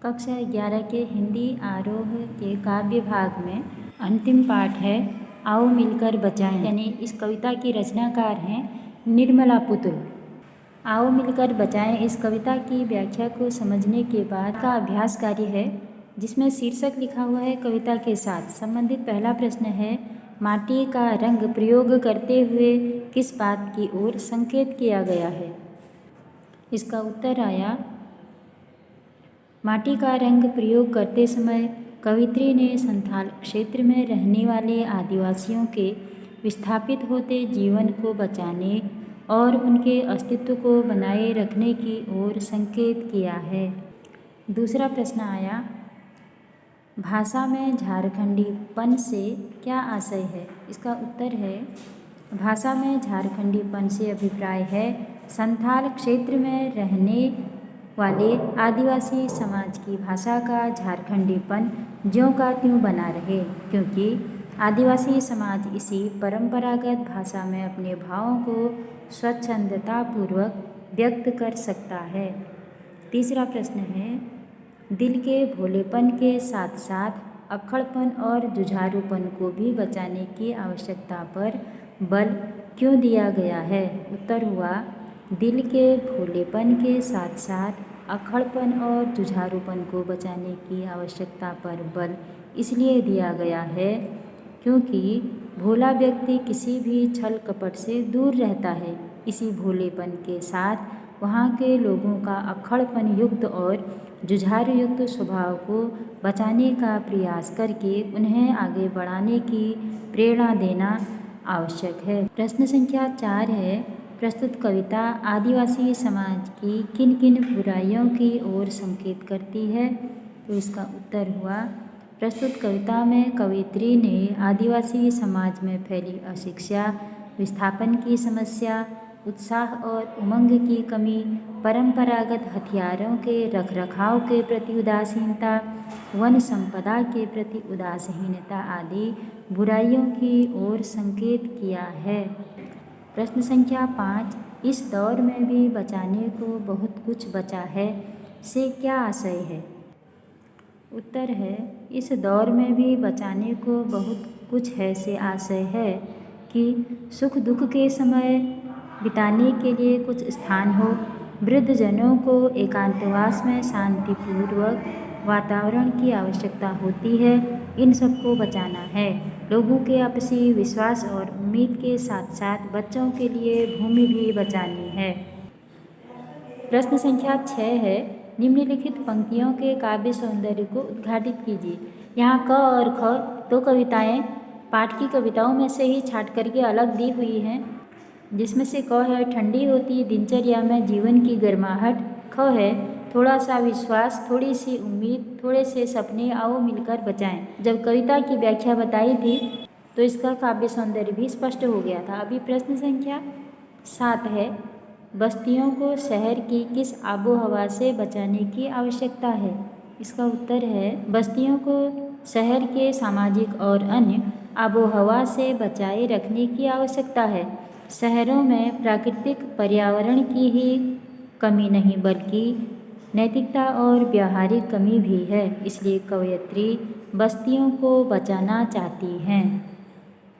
कक्षा 11 के हिंदी आरोह के काव्य भाग में अंतिम पाठ है आओ मिलकर बचाएं। यानी इस कविता की रचनाकार हैं निर्मला पुतुल। आओ मिलकर बचाएं इस कविता की व्याख्या को समझने के बाद का अभ्यास कार्य है, जिसमें शीर्षक लिखा हुआ है कविता के साथ संबंधित। पहला प्रश्न है, माटी का रंग प्रयोग करते हुए किस बात की ओर संकेत किया गया है। इसका उत्तर आया, माटी का रंग प्रयोग करते समय कवित्री ने संथाल क्षेत्र में रहने वाले आदिवासियों के विस्थापित होते जीवन को बचाने और उनके अस्तित्व को बनाए रखने की ओर संकेत किया है। दूसरा प्रश्न आया, भाषा में झारखंडीपन से क्या आशय है। इसका उत्तर है, भाषा में झारखंडीपन से अभिप्राय है संथाल क्षेत्र में रहने वाले आदिवासी समाज की भाषा का झारखंडीपन ज्यों का त्यों बना रहे, क्योंकि आदिवासी समाज इसी परंपरागत भाषा में अपने भावों को स्वच्छंदतापूर्वक व्यक्त कर सकता है। तीसरा प्रश्न है, दिल के भोलेपन के साथ साथ अक्खड़पन और जुझारूपन को भी बचाने की आवश्यकता पर बल क्यों दिया गया है। उत्तर हुआ, दिल के भोलेपन के साथ साथ अक्खड़पन और जुझारूपन को बचाने की आवश्यकता पर बल इसलिए दिया गया है क्योंकि भोला व्यक्ति किसी भी छल कपट से दूर रहता है। इसी भोलेपन के साथ वहाँ के लोगों का अक्खड़पन युक्त और जुझारू युक्त स्वभाव को बचाने का प्रयास करके उन्हें आगे बढ़ाने की प्रेरणा देना आवश्यक है। प्रश्न संख्या 4 है, प्रस्तुत कविता आदिवासी समाज की किन किन बुराइयों की ओर संकेत करती है। तो इसका उत्तर हुआ, प्रस्तुत कविता में कवित्री ने आदिवासी समाज में फैली अशिक्षा, विस्थापन की समस्या, उत्साह और उमंग की कमी, परंपरागत हथियारों के रखरखाव के प्रति उदासीनता, वन संपदा के प्रति उदासीनता आदि बुराइयों की ओर संकेत किया है। प्रश्न संख्या 5, इस दौर में भी बचाने को बहुत कुछ बचा है से क्या आशय है। उत्तर है, इस दौर में भी बचाने को बहुत कुछ है से आशय है कि सुख दुख के समय बिताने के लिए कुछ स्थान हो, वृद्धजनों को एकांतवास में शांतिपूर्वक वातावरण की आवश्यकता होती है। इन सबको बचाना है। लोगों के आपसी विश्वास और उम्मीद के साथ साथ बच्चों के लिए भूमि भी बचानी है। प्रश्न संख्या 6 है, निम्नलिखित पंक्तियों के काव्य सौंदर्य को उद्घाटित कीजिए। यहाँ क और ख दो कविताएं पाठ की कविताओं में से ही छांट करके अलग दी हुई हैं, जिसमें से क है, ठंडी होती दिनचर्या में जीवन की गर्माहट। ख है, थोड़ा सा विश्वास, थोड़ी सी उम्मीद, थोड़े से सपने, आओ मिलकर बचाएं। जब कविता की व्याख्या बताई थी तो इसका काव्य सौंदर्य भी स्पष्ट हो गया था। अभी प्रश्न संख्या 7 है, बस्तियों को शहर की किस आबो हवा से बचाने की आवश्यकता है। इसका उत्तर है, बस्तियों को शहर के सामाजिक और अन्य आबो हवा से बचाए रखने की आवश्यकता है। शहरों में प्राकृतिक पर्यावरण की ही कमी नहीं बल्कि नैतिकता और व्यावहारिक कमी भी है, इसलिए कवयित्री बस्तियों को बचाना चाहती हैं।